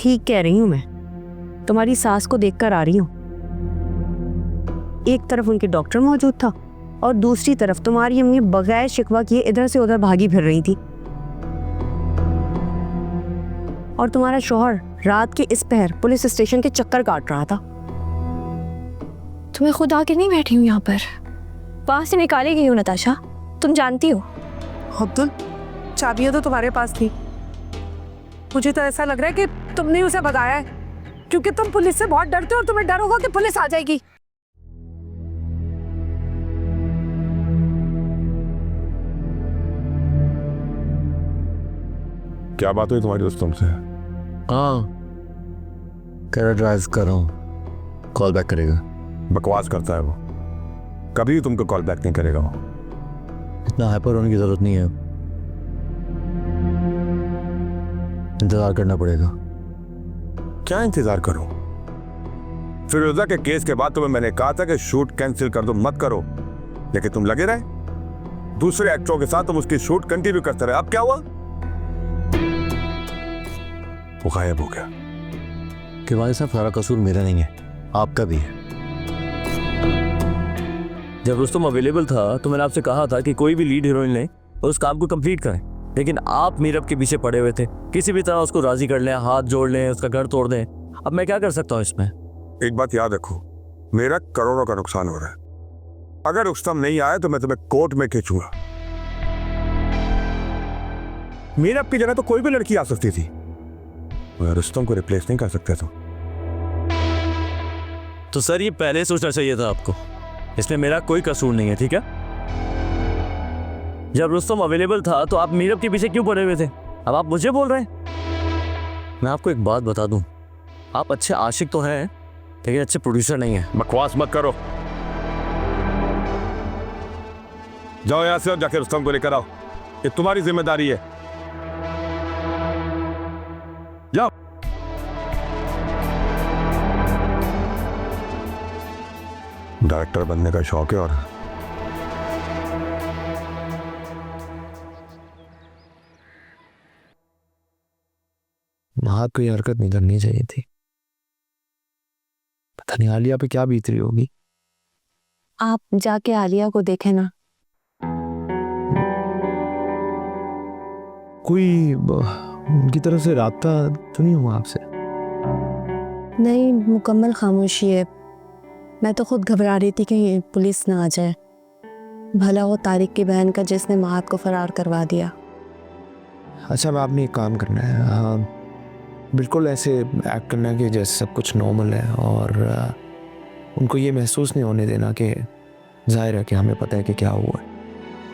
ठीक कह रही हूँ मैं, तुम्हारी सास को देखकर आ रही हूँ। एक तरफ उनके डॉक्टर मौजूद था और दूसरी तरफ तुम्हारी अम्मी बगैर शिकवा किए इधर से उधर भागी फिर रही थी। और तुम्हारा शौहर रात के इस पहर पुलिस स्टेशन के चक्कर काट रहा था। तो मैं खुद आके नहीं बैठी हूँ यहाँ पर, वहां से निकाली गई हूँ नताशा, तुम जानती हो। अब्दुल, चाबियां तो तुम्हारे पास थी। मुझे तो ऐसा लग रहा है कि तुमने उसे भगाया है, क्योंकि तुम पुलिस से बहुत डरते हो और तुम्हें डर होगा कि पुलिस आ जाएगी। क्या बात हुई तुम्हारी दोस्तों से? हाँ, कह रहा ड्राइव कर रहा हूँ, कॉल बैक करेगा। बकवास करता है वो, कभी तुमको कॉल बैक नहीं करेगा वो। इतना हाइपर होने की जरूरत नहीं है, इंतजार करना पड़ेगा। क्या इंतजार करूं? फिरोजा के केस के बाद तुम्हें मैंने कहा था कि शूट कैंसिल कर दो, मत करो, लेकिन तुम लगे रहे। दूसरे एक्टरों के साथ तुम उसकी शूट कंटिन्यू करते रहे। अब क्या हुआ? वो गायब हो गया। कि भाई साहब, सारा कसूर मेरा नहीं है, आपका भी है। जब रुस्तम अवेलेबल था तो मैंने आपसे कहा था कि कोई भी लीड हीरोइन लें और उस काम को कंप्लीट करें, लेकिन आप मीरब के पीछे पड़े हुए थे, किसी भी तरह उसको राजी कर लें, हाथ जोड़ लें, उसका घर तोड़ दें। अब मैं क्या कर सकता हूँ इसमें? एक बात याद रखो, मेरा करोड़ों का नुकसान हो रहा है। अगर रुस्तम नहीं आया तो मैं तुम्हें कोर्ट में खींचूंगा। मीरब की जगह तो कोई भी लड़की आ सकती थी, मगर रुस्तम को रिप्लेस नहीं कर सकते तुम। तो सर, ये पहले सोचना चाहिए था आपको, इसमें मेरा कोई कसूर नहीं है, ठीक है? जब रुस्तम अवेलेबल था तो आप मीरब के पीछे क्यों पड़े हुए थे? अब आप मुझे बोल रहे हैं। मैं आपको एक बात बता दूं, आप अच्छे आशिक तो हैं, लेकिन अच्छे प्रोड्यूसर नहीं हैं। बकवास मत करो, जाओ यहां से और जाके रुस्तम को लेकर आओ, ये तुम्हारी जिम्मेदारी है। जाओ। डायरेक्टर बनने का शौक है और महात को ये हरकत नहीं करनी चाहिए थी। पता नहीं आलिया पे क्या बीत रही होगी। आप जाके आलिया को देखें ना। कोई उनकी तरफ से राब्ता तो नहीं हुआ आपसे? नहीं, मुकम्मल खामोशी है। मैं तो खुद घबरा रही थी कि पुलिस ना आ जाए, भला वो तारिक की बहन का जिसने महात को फरार करवा दिया। अच्छा, अब आपने एक काम करना है, बिल्कुल ऐसे एक्ट करना है कि जैसे सब कुछ नॉर्मल है, और उनको ये महसूस नहीं होने देना कि जाहिर है कि हमें पता है कि क्या हुआ है।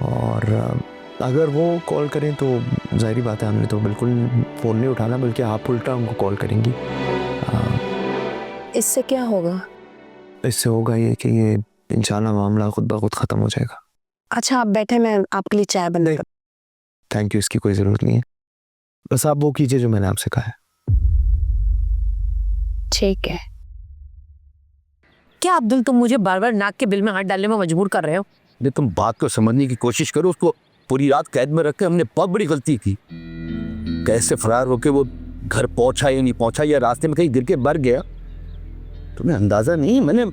और अगर वो कॉल करें तो जाहिर बात है हमने तो बिल्कुल फ़ोन नहीं उठाना, बल्कि आप उल्टा उनको कॉल करेंगी। इससे क्या होगा? इससे होगा ये कि ये इंशाल्लाह मामला खुद ब खुद ख़त्म हो जाएगा। अच्छा, आप बैठे, मैं आपके लिए चाय बना कर। थैंक यू, इसकी कोई ज़रूरत नहीं है, बस आप वो कीजिए जो मैंने आपसे कहा है। ठीक है। क्या अब्दुल, तुम मुझे बार बार नाक के बिल में हाथ डालने में मजबूर कर रहे हो? तुम बात को समझने की कोशिश करो। उसको पूरी रात कैद में रख के हमने बहुत बड़ी गलती की। कैसे फरार होके वो घर पहुंचा या नहीं पहुंचा, या रास्ते में कहीं गिर के मर गया, तुम्हें अंदाजा नहीं। मैंने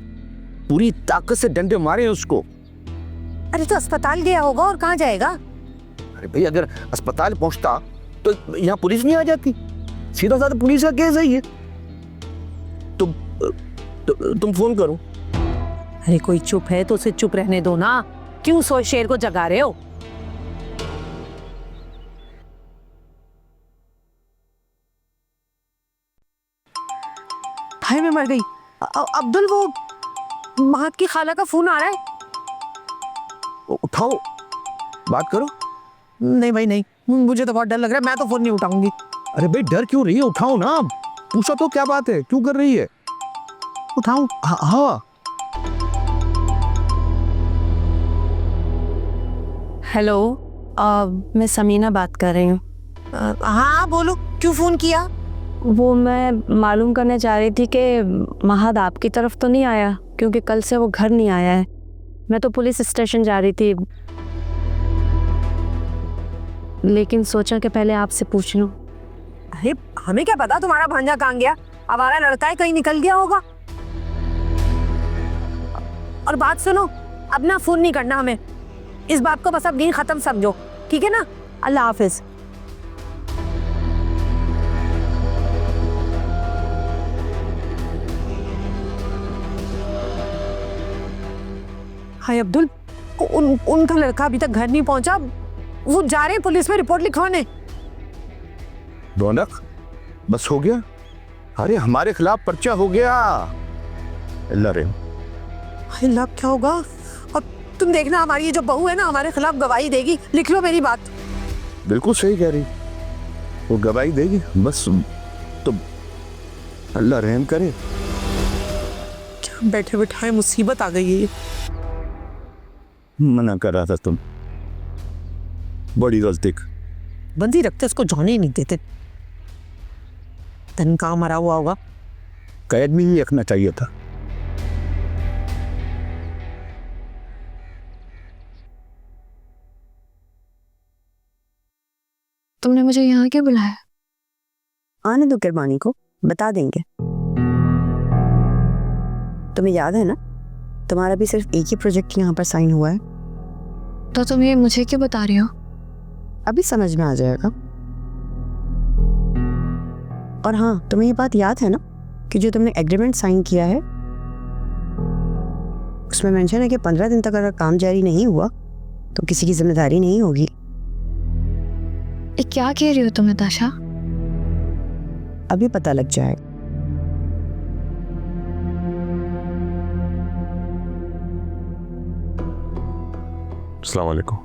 पूरी ताकत से डंडे मारे उसको। अरे तो अस्पताल गया होगा, और कहाँ जाएगा? अरे भाई, अगर अस्पताल पहुंचता तो यहाँ पुलिस नहीं आ जाती। सीधा साधा पुलिस का केस है ये। तुम फोन करो। अरे कोई चुप है तो उसे चुप रहने दो ना, क्यों सो शेर को जगा रहे हो? हाय, मैं मर गई। अब्दुल, वो महत की खाला का फोन आ रहा है। उठाओ, बात करो। नहीं भाई नहीं, मुझे तो बहुत डर लग रहा है, मैं तो फोन नहीं उठाऊंगी। अरे भाई, डर क्यों रही है? उठाओ ना, पूछो तो क्या बात है, क्यों कर रही है? उठाऊं? हाँ। हेलो, मैं समीना बात कर रही हूँ। हाँ बोलो, क्यों फोन किया? वो मैं मालूम करने चाह रही थी कि महद आपकी तरफ तो नहीं आया, क्योंकि कल से वो घर नहीं आया है। मैं तो पुलिस स्टेशन जा रही थी, लेकिन सोचा कि पहले आपसे पूछ लूं। अरे हमें क्या पता तुम्हारा भांजा कहाँ गया, आवारा लड़का है, कहीं निकल गया होगा। और बात सुनो, अब ना फोन नहीं करना हमें, इस बात को बस अब दिन खत्म समझो, ठीक है ना? अल्लाह हाफिज। हाय अब्दुल, उनका लड़का अभी तक घर नहीं पहुंचा, वो जा रहे हैं पुलिस में रिपोर्ट लिखवाने। रौनक, बस हो गया? अरे हमारे खिलाफ पर्चा हो गया। अल्लाह रे, अल्लाह क्या होगा? अब तुम देखना, हमारी ये जो बहू है ना हमारे खिलाफ गवाही देगी, लिख लो मेरी बात। बिल्कुल सही कह रही, वो गवाही देगी। बस तो अल्लाह रहम करे। क्या बैठे बैठाए मुसीबत आ गई है। मना कर रहा था तुम, बड़ी गलती। बंदी रखते उसको जाने ही नहीं देते। धन कहाँ मरा हुआ होगा। कैद में ही रखना चाहिए था। तुमने मुझे यहाँ क्यों बुलाया? आने दो किरबानी को, बता देंगे। तुम्हें याद है ना, तुम्हारा भी सिर्फ एक ही प्रोजेक्ट यहाँ पर साइन हुआ है। तो तुम ये मुझे क्यों बता रही हो? अभी समझ में आ जाएगा। और हाँ, तुम्हें ये बात याद है ना कि जो तुमने एग्रीमेंट साइन किया है उसमें मेंशन है कि 15 दिन तक अगर काम जारी नहीं हुआ तो किसी की जिम्मेदारी नहीं होगी। ये क्या कह रही हो तुम नताशा? अभी पता लग जाएगा। अस्सलाम वालेकुम।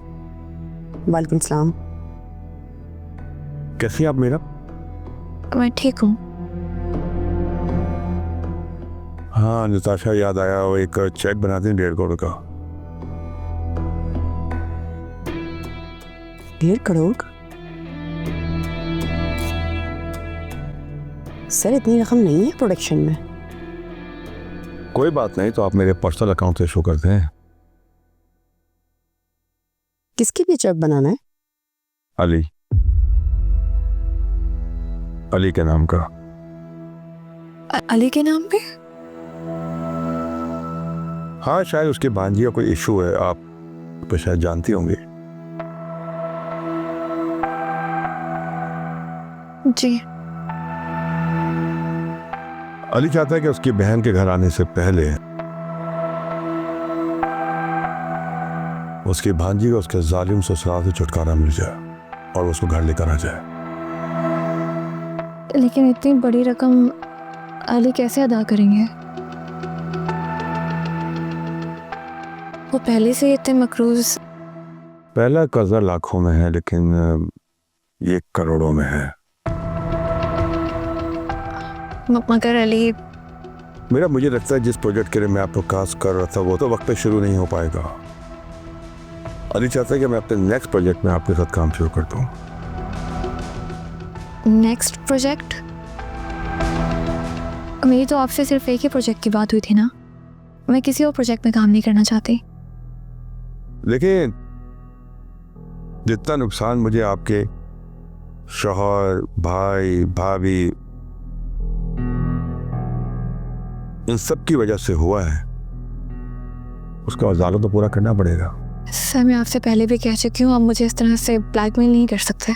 वालेकुम सलाम। कैसी हैं आप मेरा? मैं ठीक हूँ। हाँ नताशा, याद आया, वो एक चेक बना दें 1.5 करोड़ का। 1.5 करोड़ का? सर इतनी रकम नहीं है प्रोडक्शन में। कोई बात नहीं, तो आप मेरे पर्सनल अकाउंट से शो करते हैं। किसके लिए चेक बनाना है? अली के नाम का। अली के नाम पे? हाँ, शायद उसके भांजी का कोई इशू है, आप तो शायद जानती होंगी। जी। अली चाहता है कि उसकी बहन के घर आने से पहले उसकी भांजी को उसके जालिम ससुराल से छुटकारा मिल जाए और उसको घर लेकर आ जाए। लेकिन इतनी बड़ी रकम अली कैसे अदा करेंगे? वो पहले से इतने मकरूज। पहला कर्जा लाखों में है, लेकिन ये करोड़ों में है। मगर अली, मुझे लगता है जिस प्रोजेक्ट के लिए मैं आपको कास्ट कर रहा था वो तो वक्त पे शुरू नहीं हो पाएगा। अली चाहता है कि मैं अपने नेक्स्ट प्रोजेक्ट में आपके साथ काम शुरू कर दूं। Next project? मेरी तो आपसे सिर्फ एक ही प्रोजेक्ट की बात हुई थी ना। मैं किसी और प्रोजेक्ट में काम नहीं करना चाहती। लेकिन जितना नुकसान मुझे आपके शौहर, भाई, भाभी, इन सब की वजह से हुआ है, उसका वज़ाला तो पूरा करना पड़ेगा। सर, मैं आपसे पहले भी कह चुकी हूँ, आप मुझे इस तरह से ब्लैकमेल नहीं कर सकते।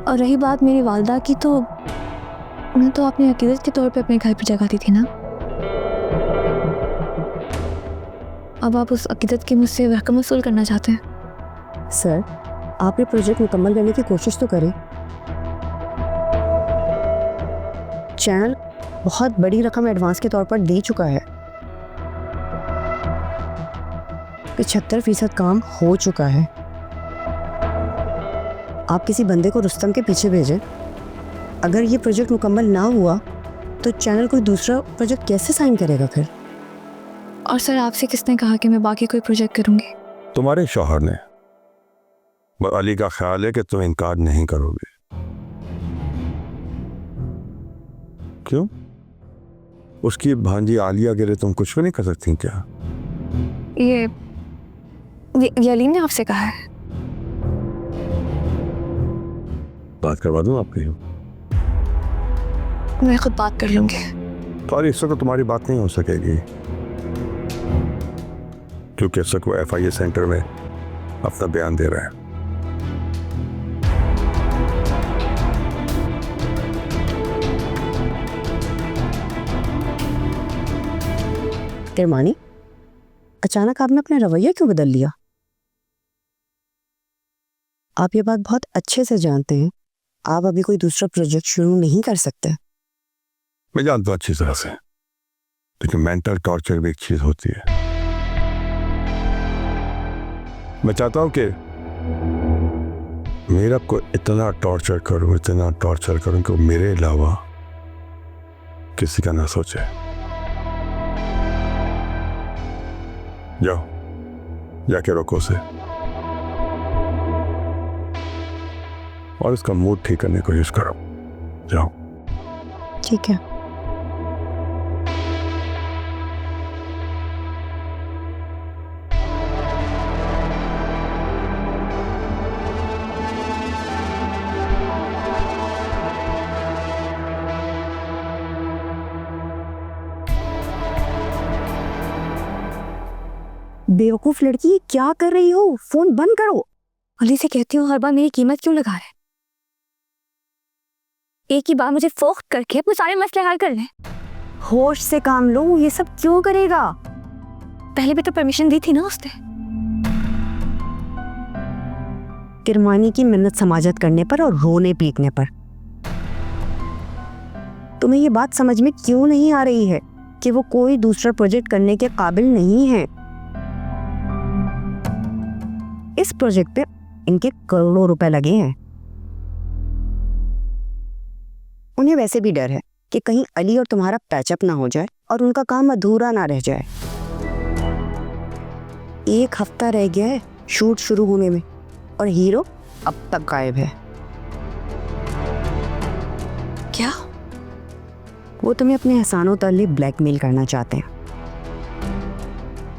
और रही बात मेरी वालदा की, तो मैं तो अपनी अकीदत के तौर पे अपने घर पर जगह दी थी ना। अब आप उस अकीदत की मुझसे रकम वसूल करना चाहते हैं। सर, आप ये प्रोजेक्ट मुकम्मल करने की कोशिश तो करें। चैनल बहुत बड़ी रकम एडवांस के तौर पर दे चुका है। 75% काम हो चुका है। आप किसी बंदे को रुस्तम के पीछे भेजें। अगर ये प्रोजेक्ट मुकम्मल ना हुआ तो चैनल कोई दूसरा प्रोजेक्ट कैसे साइन करेगा फिर? और सर, आपसे किसने कहा कि मैं बाकी कोई प्रोजेक्ट करूंगी? तुम्हारे शौहर ने। अली का ख्याल है कि तुम इनकार नहीं करोगे। क्यों? उसकी भांजी आलिया के लिए तुम कुछ भी नहीं कर सकती क्या? ये अली ने आपसे कहा है? बात करवा दूं आपकी? मैं खुद बात कर लूंगी। पर इससे तो तुम्हारी बात नहीं हो सकेगी, क्योंकि इस वक्त वो FIA सेंटर में अपना बयान दे रहा है। किरमानी, अचानक आपने अपना रवैया क्यों बदल लिया? आप ये बात बहुत अच्छे से जानते हैं, आप अभी कोई दूसरा प्रोजेक्ट शुरू नहीं कर सकते। मैं जानता हूं अच्छी तरह से, लेकिन मेंटल टॉर्चर भी एक चीज होती है। मैं चाहता हूं कि मेरा को इतना टॉर्चर करूं कि वो मेरे अलावा किसी का ना सोचे। जाओ, जाके रोको उसे और उसका मूड ठीक करने की कोशिश करो। जाओ। ठीक है। बेवकूफ लड़की, क्या कर रही हो? फोन बंद करो। अली से कहती हूँ हर बार मेरी कीमत क्यों लगा रहे? एक ही बार मुझे फोक करके अपने सारे मसले हल कर ले। होश से काम लो, ये सब क्यों करेगा? पहले भी तो परमिशन दी थी ना उसने। किरमानी की मिन्नत समाजत करने पर और रोने पीटने पर। तुम्हें ये बात समझ में क्यों नहीं आ रही है कि वो कोई दूसरा प्रोजेक्ट करने के काबिल नहीं है? इस प्रोजेक्ट पे इनके करोड़ों रुपए लगे हैं। उन्हें वैसे भी डर है कि कहीं अली और तुम्हारा पैचअप ना हो जाए और उनका काम अधूरा ना रह जाए। 1 हफ्ता रह गया है शूट शुरू होने में और हीरो अब तक गायब है। क्या? वो तुम्हें अपने एहसानों तले ब्लैकमेल करना चाहते हैं।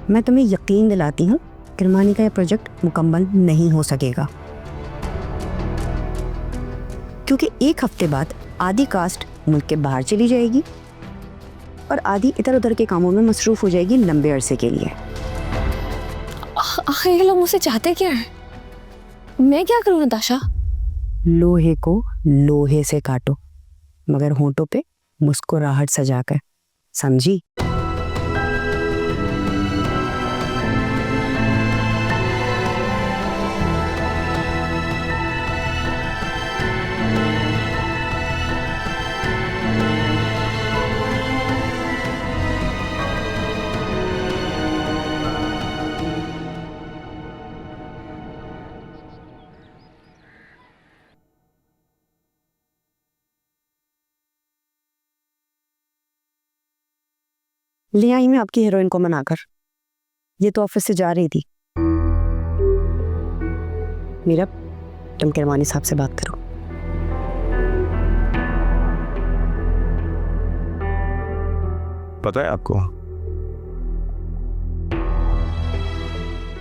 मैं तुम्हें यकीन दिलाती हूँ, किरमानी का यह प्रोजेक्ट मुकम्मल नहीं हो सकेगा, क्योंकि 1 हफ्ते बाद आधी कास्ट मुल्क के बाहर चली जाएगी और आधी इधर उधर के कामों में मसरूफ हो जाएगी लंबे अरसे के लिए। आखिर ये लोग मुझसे चाहते क्या है? मैं क्या करूं नताशा? लोहे को लोहे से काटो, मगर होंठों पे मुस्कुराहट सजाकर, समझी? ले आई मैं आपकी हीरोइन को मनाकर। ये तो ऑफिस से जा रही थी। मीरा, तुम किरमानी साहब से बात करो। पता है आपको,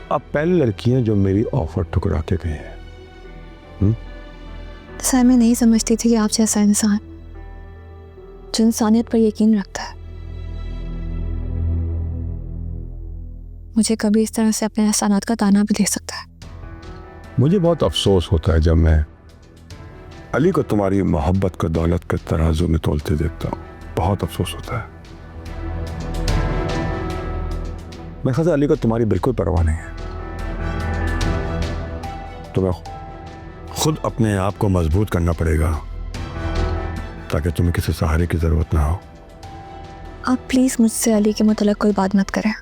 आप पहली लड़की हैं जो मेरी ऑफर ठुकरा के गई हैं। सर, मैं नहीं समझती थी कि आप जैसा इंसान जो इंसानियत पर यकीन रखता है मुझे कभी इस तरह से अपने एहसानात का ताना भी दे सकता है। मुझे बहुत अफसोस होता है जब मैं अली को तुम्हारी मोहब्बत को दौलत के तराजू में तोलते देखता हूँ। बहुत अफसोस होता है। मैं ख्याल से अली को तुम्हारी बिल्कुल परवाह नहीं है। तुम्हें खुद अपने आप को मजबूत करना पड़ेगा ताकि तुम्हें किसी सहारे की जरूरत ना हो। आप प्लीज मुझसे अली के मुतल्लिक़ कोई बात मत करें।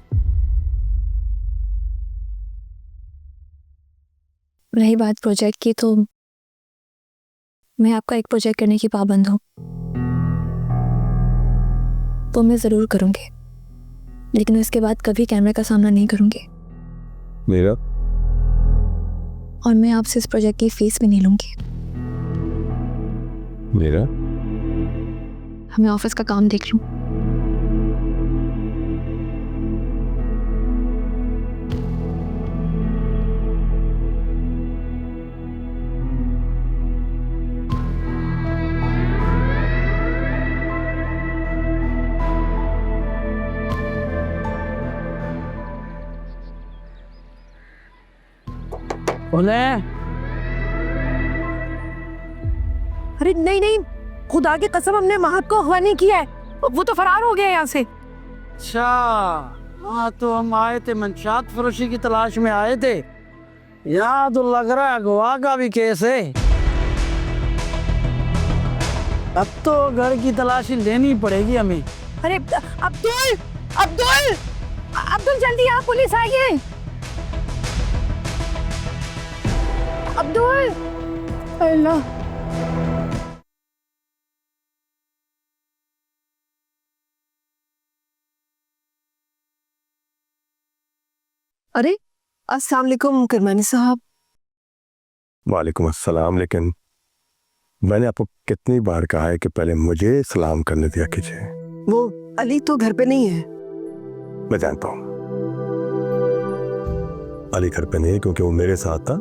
रही बात प्रोजेक्ट की, तो मैं आपका एक प्रोजेक्ट करने की पाबंद हूँ। तो मैं ज़रूर करूँगी, लेकिन उसके बाद कभी कैमरे का सामना नहीं करूँगी। मेरा और मैं आपसे इस प्रोजेक्ट की फीस भी नहीं लूँगी। मेरा मैं ऑफिस का काम देख लूँ। बोले अरे नहीं नहीं, खुदा की कसम हमने महक को अगवा नहीं किया है, वो तो फरार हो गया यहाँ से। अच्छा, हाँ तो हम आए थे मंशात फरोशी की तलाश में आए थे। यहाँ तो लग रहा है अगवा का भी केस है। अब तो घर की तलाशी लेनी पड़ेगी हमें। अरे अब्दुल अब्दुल अब्दुल जल्दी यहाँ, पुलिस आई है। अब्दुल, अल्लाह। अरे अस्सलाम वालेकुम करमानी साहब। वालेकुम अस्सलाम। लेकिन मैंने आपको कितनी बार कहा है कि पहले मुझे सलाम करने दिया कीजिए। वो अली तो घर पे नहीं है। मैं जानता हूँ अली घर पे नहीं है, क्योंकि वो मेरे साथ था।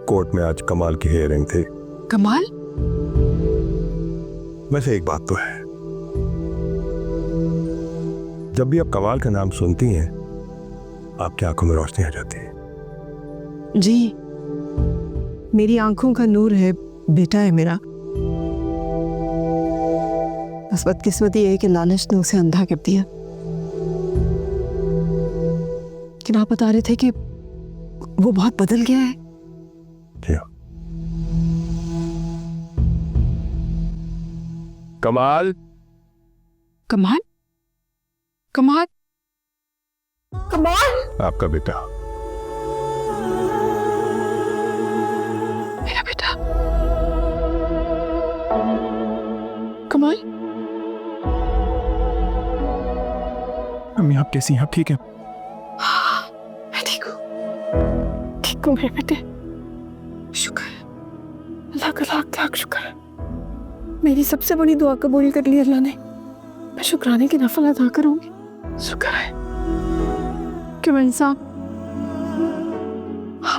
कोर्ट में आज कमाल की हियरिंग थी। कमाल? वैसे एक बात तो है, जब भी आप कमाल का नाम सुनती हैं आपकी आंखों में रोशनी आ जाती है। जी, मेरी आंखों का नूर है, बेटा है मेरा। बस बदकिस्मती है कि लालच ने उसे अंधा कर दिया। लेकिन आप बता रहे थे कि वो बहुत बदल गया है। जी हाँ। कमाल कमाल? कमाल? कमाल? आपका बेटा। मेरा बेटा कमाल? अम्मी आप कैसी हैं? आप ठीक हैं? मैं ठीक हूँ, ठीक हूँ मेरे बेटे। शुक्र है, अल्लाह का लाख लाख शुक्र है। मेरी सबसे बड़ी दुआ कबूल कर ली अल्लाह ने। मैं शुक्राने की नफल अदा करूंगी। शुक्र है करमानी साहब,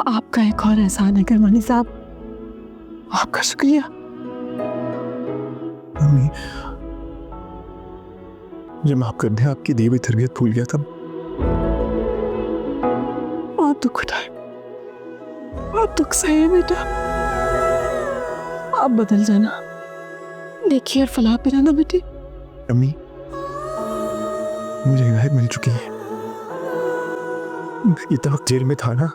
आपका एक और एहसान है करमानी साहब, आपका शुक्रिया। अम्मी मुझे माफ कर दें, आपकी दी हुई तरबियत भूल गया था। बहुत दुख उठाए, बहुत दुख सहे बेटा। आप बदल जाना, देखिए और फलाह पे रहना बेटे। अम्मी मुझे हिदायत मिल चुकी है। ये तो वक्त जेल में था ना,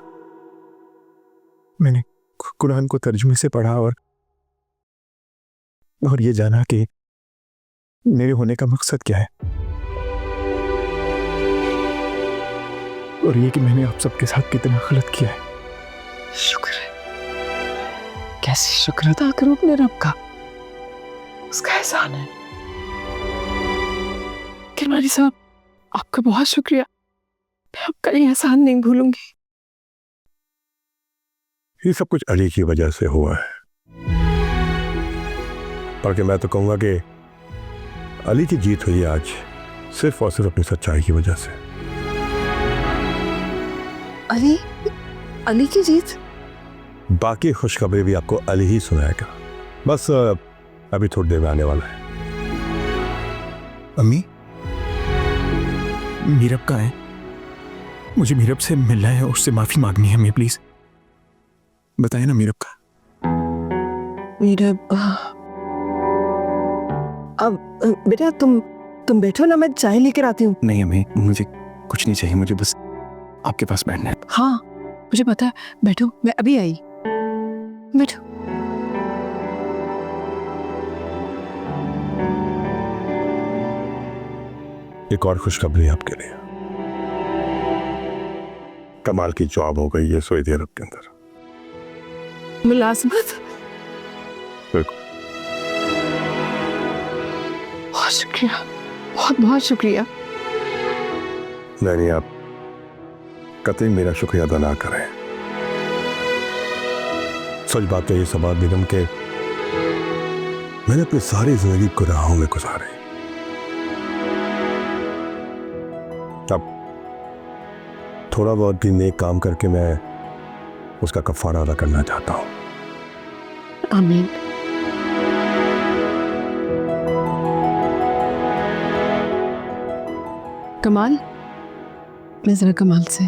मैंने कुरान को तर्जुमे से पढ़ा और ये जाना कि मेरे होने का मकसद क्या है, और ये कि मैंने आप सबके साथ कितना गलत किया है। शुक्र है, कैसे शुक्र अदा करूं अपने रब का, उसका एहसान है। करमानी साहब, आपका बहुत शुक्रिया, मैं आपका ये एहसान नहीं भूलूंगी। ये सब कुछ अली की वजह से हुआ है, बल्कि मैं तो कहूंगा कि अली की जीत हुई आज सिर्फ और सिर्फ अपनी सच्चाई की वजह से। अली? अली की जीत? बाकी खुशखबरी भी आपको अली ही सुनाएगा, बस अभी थोड़ी देर में आने वाला है। अम्मी मीरब कहाँ है? मुझे मीरब से मिलना है और उससे माफी मांगनी है। अम्मी प्लीज बताए ना मीरब का। मीरब, अब बेटा तुम बैठो ना, मैं चाय लेकर आती हूँ। नहीं अम्मी, मुझे कुछ नहीं चाहिए, मुझे बस आपके पास बैठना है। हाँ मुझे पता है, बैठो, मैं अभी आई। बैठो। एक और खुशखबरी आपके लिए, कमाल की जॉब हो गई है सऊदी अरब के अंदर। मुलाजमत? बिल्कुल। बहुत शुक्रिया, बहुत बहुत शुक्रिया। नहीं, आप कतई मेरा शुक्रिया अदा ना करें। सच बात है ये सबात बेगम के मैंने अपनी सारी जिंदगी गुनाहों में गुजारी। अब थोड़ा बहुत भी नेक काम करके मैं उसका कफारा अदा करना चाहता हूं। आमीन। कमाल, मैं जरा कमाल से।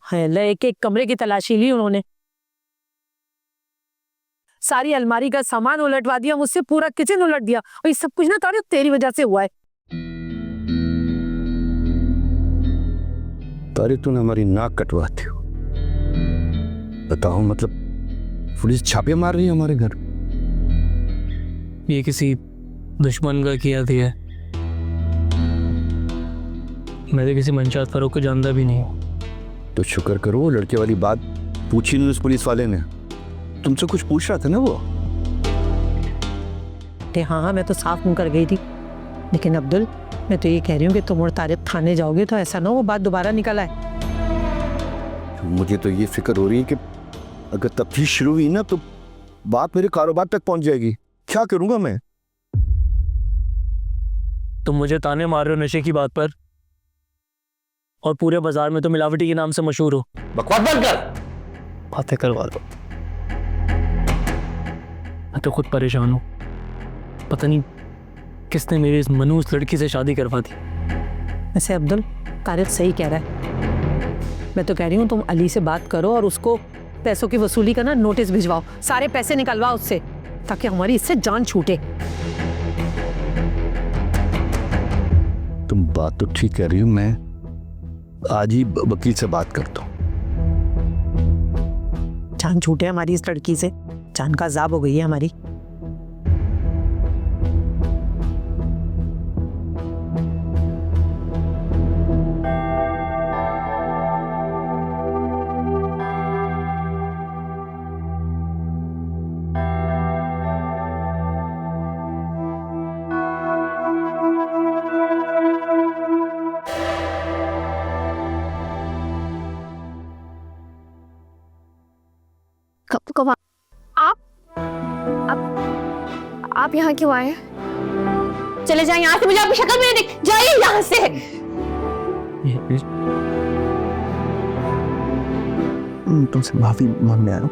है एक एक कमरे की तलाशी ली उन्होंने, सारी अलमारी का सामान उलटवा दिया, मुझसे पूरा किचन उलट दिया, और ये सब कुछ ना तारिक तेरी वजह से हुआ है। तारिक तूने हमारी नाक कटवाती हो। बताओ मतलब पुलिस छापे मार रही है हमारे घर? ये किसी दुश्मन का किया दिया है। मैं तो किसी मंशात फरोख को जानता भी नहीं हूँ। तो शुक्र करो वो लड़के वाली बात पूछी नहीं उस पुलिस वाले ने। तुमसे कुछ पूछ रहा था ना वो? हाँ, मैं तो साफ मुंह कर गई थी, लेकिन अब्दुल मैं तो ये कह रही हूँ कि तुम और तारिक थाने जाओगे तो ऐसा ना हो वो बात दोबारा निकल आए। मुझे तो ये फिक्र हो रही है कि अगर तफ्तीश शुरू हुई ना तो बात मेरे कारोबार तक पहुंच जाएगी। क्या करूंगा मैं? तुम मुझे ताने मार रहे हो नशे की बात पर, और पूरे बाजार में तो मिलावटी के नाम से मशहूर हो। बकवास बंद कर। बातें करवा दो। मैं तो खुद परेशान हूँ, पता नहीं किसने मेरी इस मनूस लड़की से शादी करवा दी। वैसे अब्दुल तारिक सही कह रहा है, मैं तो कह रही हूँ तुम अली से बात करो और उसको पैसों की वसूली का ना नोटिस भिजवाओ, सारे पैसे निकलवाओ उससे, ताकि हमारी इससे जान छूटे। तुम बात तो ठीक कह रही हो, मैं आज ही वकील से बात करता हूँ। जान छूटे हमारी इस लड़की से, जान का अजाब हो गई है हमारी। कब आप यहाँ क्यों आए? चले जाए यहाँ से, मुझे आपकी शक्ल में दिख जाइए यहाँ से। तुमसे माफी मांगने आया हूँ।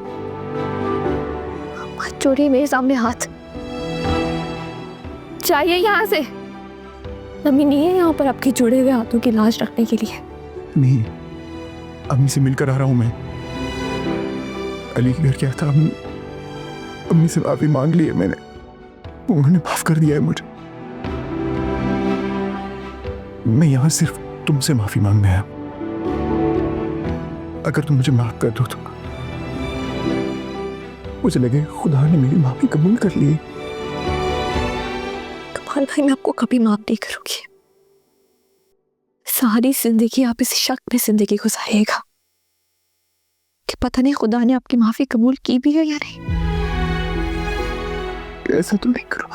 मत जोड़िए मेरे सामने हाथ, जाइए यहाँ से। अम्मी नहीं है यहाँ पर आपके जुड़े हुए हाथों की लाश रखने के लिए। नहीं, अम्मी से मिलकर आ रहा हूँ मैं। अली के घर क्या था, अम्मी से माफी मांग ली है मैंने, उन्होंने माफ कर दिया है मुझे। मैं यहाँ सिर्फ तुमसे माफी मांगने आया। अगर तुम मुझे माफ कर दो तो मुझे लगे खुदा ने मेरी माफी कबूल कर ली। कमाल भाई, मैं आपको कभी माफ नहीं करूंगी। सारी जिंदगी आप इस शक में जिंदगी गुजारिएगा कि पता नहीं खुदा ने आपकी माफी कबूल की भी है या नहीं। ऐसा तो नहीं करो।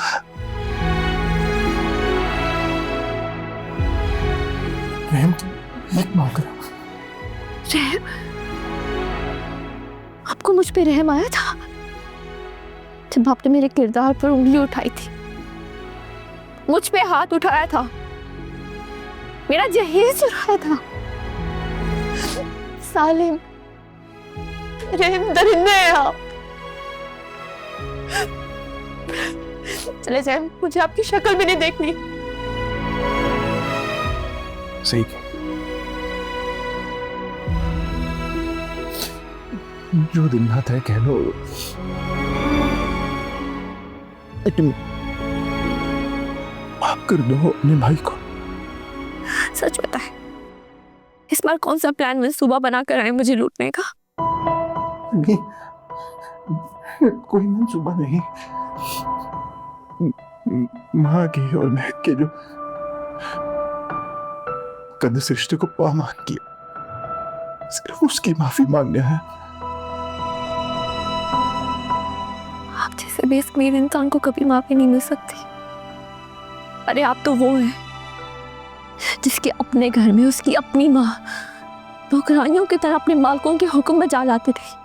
रहम मत मांग रहा। रहम? आपको मुझ पे रहम आया था जब आपने मेरे किरदार पर उंगली उठाई थी, मुझ पे हाथ उठाया था, मेरा जहेज चुराया था। सालिम, रहम दरिंदे हैं आप। चले जाए, मुझे आपकी शक्ल भी नहीं देखनी। सही। जो दिन रात है कह लो, लेकिन माफ कर दो अपने भाई को। सच बताए, इस बार कौन सा प्लान मंसूबा बनाकर आए मुझे लूटने का? नहीं, कोई मंसूबा नहीं। माँ की और महक के जो मुकद्दस रिश्ते को पामाल किया, सिर्फ उसकी माफी मांगने है। आप जैसे बेसमीर इंसान को कभी माफी नहीं मिल सकती। अरे आप तो वो हैं जिसके अपने घर में उसकी अपनी माँ नौकरानियों की तरह अपने मालकों के हुक्म बजा लाते थे।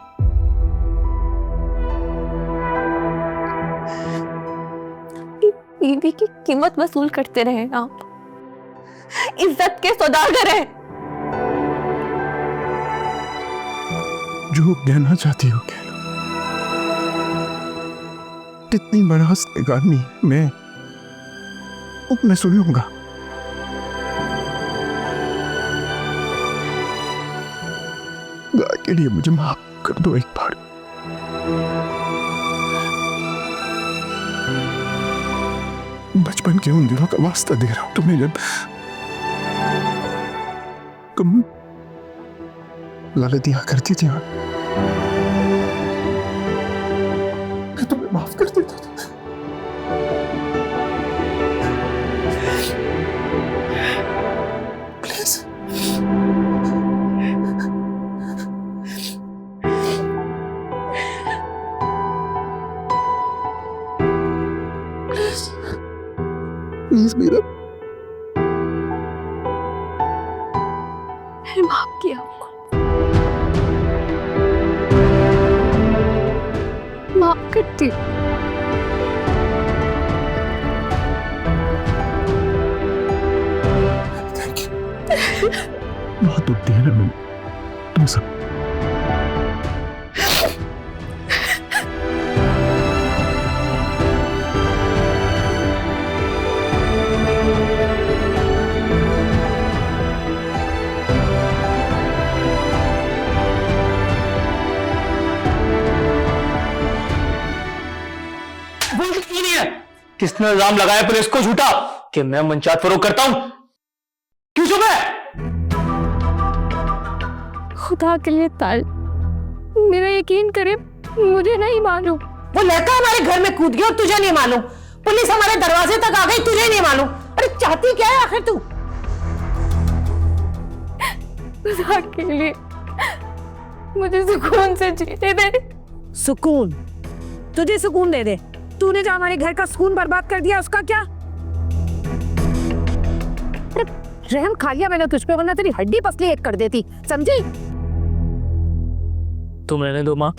बीवी की कीमत वसूल करते रहे आप, इज्जत के सौदागर हैं। जो कहना चाहती हो कह लो। कितनी बड़ा निगामी मैं सुन लूंगा। के लिए मुझे माफ कर दो एक बार। बचपन के उन दिनों का वास्ता दे रहा हूं तुम्हें, जब तुम गलतियां करती थी और मैं तुम्हें माफ कर देता था। प्लीज प्लीज मेरा मैंने माफ किया आपको, माफ करती हूँ। Thank you. बहुत दुखती है ना मैं तुम सब। किसने इल्जाम लगाया पुलिस को झूठा कि मैं मंचात फरोग करता हूं? क्यों चुप है? खुदा के लिए ताल, मेरा यकीन करे, मुझे नहीं मालूम। वो लड़का हमारे घर में कूद गया और तुझे नहीं मालूम। पुलिस हमारे दरवाजे तक आ गई, तुझे नहीं मालूम। अरे चाहती क्या है आखिर तू? खुदा के लिए मुझे सुकून से जीने दे। सुकून? तुझे सुकून दे दे? तूने जो हमारे घर का सुकून बर्बाद कर दिया उसका क्या? रहम खा लिया मैंने तुझ पे, वरना तेरी हड्डी पसली एक कर देती, समझी? तुम रहने दो माँ,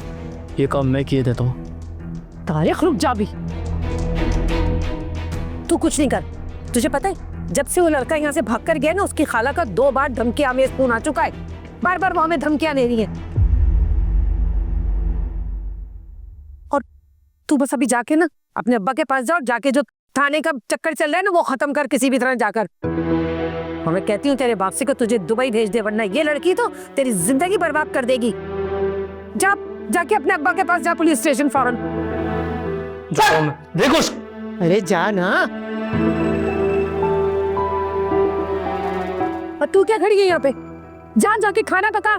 ये काम मैं किए देता हूँ। तारिक रुक जा भी, तू कुछ नहीं कर। तुझे पता है जब से वो लड़का यहाँ से भाग कर गया ना, उसकी खाला का 2 बार धमकियां में फोन आ चुका है, बार बार वो हमें धमकियां दे रही है। और तू बस अभी जाके ना अपने अब्बा के पास जाओ, जाके जो थाने का चक्कर चल रहा है ना वो खत्म कर किसी भी तरह जाकर। और मैं कहती हूँ तेरे बापसी को तुझे दुबई भेज दे, वरना ये लड़की तो तेरी जिंदगी बर्बाद कर देगी। जा, जाके अपने अब्बा के पास जा, पुलिस स्टेशन फौरन। देखो अरे जा ना। और तू क्या खड़ी है यहाँ पे? जा, जाके खाना पका।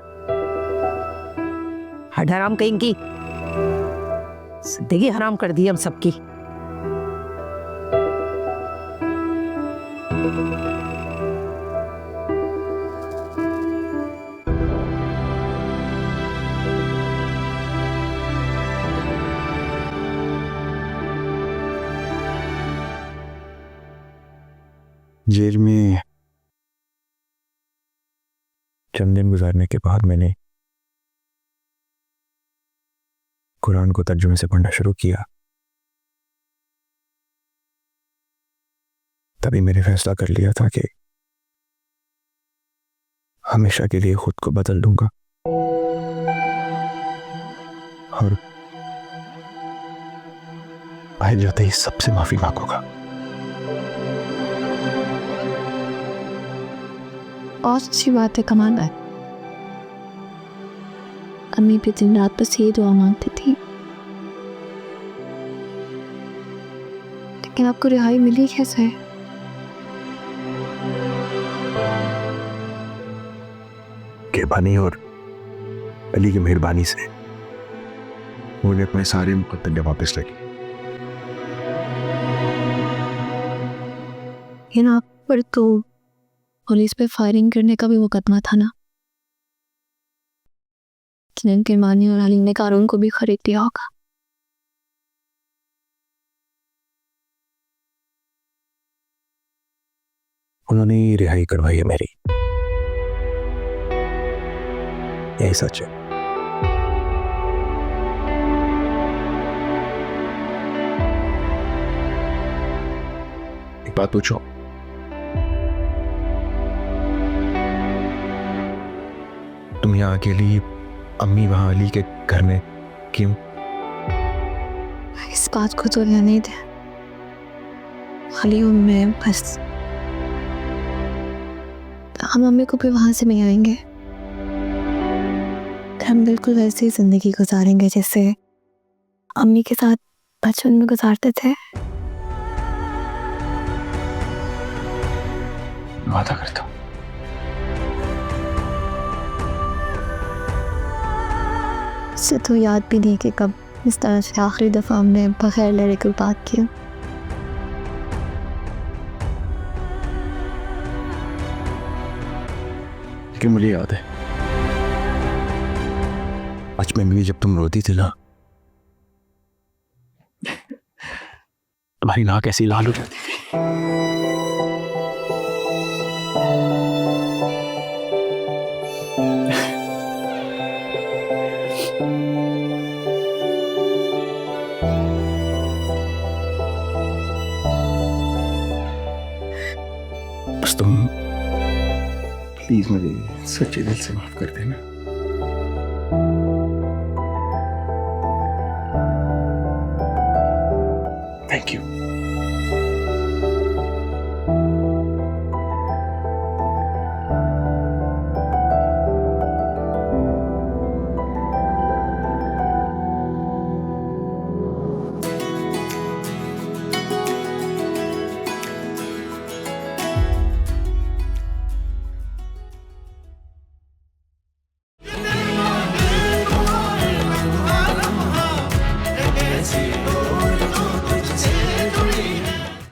हड हराम कहीं की जिंदगी हराम कर दी हम सबकी। जेल में चंद दिन गुजारने के बाद मैंने कुरान को तर्जुमे से पढ़ना शुरू किया। तभी मैंने फैसला कर लिया था कि हमेशा के लिए खुद को बदल दूंगा और आए जाते ही सबसे माफी मांगूंगा। और अच्छी बात है कमाना है। अम्मी भी दिन रात बस ये दुआ मांगती थी, लेकिन आपको रिहाई मिली कैसे? केबानी और अली की मेहरबानी से उन्हें अपने सारे मुकद्दमे वापस लगे। आप पर तो पुलिस पे फायरिंग करने का भी मुकदमा था ना, जिनके मानी और अली ने कारून को भी खरीद दिया होगा। उन्होंने ही रिहाई करवाई है मेरी, यही सच है। एक बात पूछो, तुम यहाँ अकेली, अम्मी वहां अली के घर में क्यों? इस बात को तो रहने दे, अली और मैं बस, हम अम्मी को भी वहां से मिल आएंगे। हम बिल्कुल वैसे ही जिंदगी गुजारेंगे जैसे अम्मी के साथ बचपन में गुजारते थे। वादा करता हूँ। मुझे तो याद भी नहीं कि कब इस तरह से आखिरी दफ़ा हमने बगैर लड़े कोई बात की। लेकिन मुझे याद है बचपन में भी जब तुम रोती थी ना, तुम्हारी नाक ऐसी लाल हो जाती थी। बस तुम प्लीज मुझे सच्चे दिल से माफ कर देना। Thank you. Yes,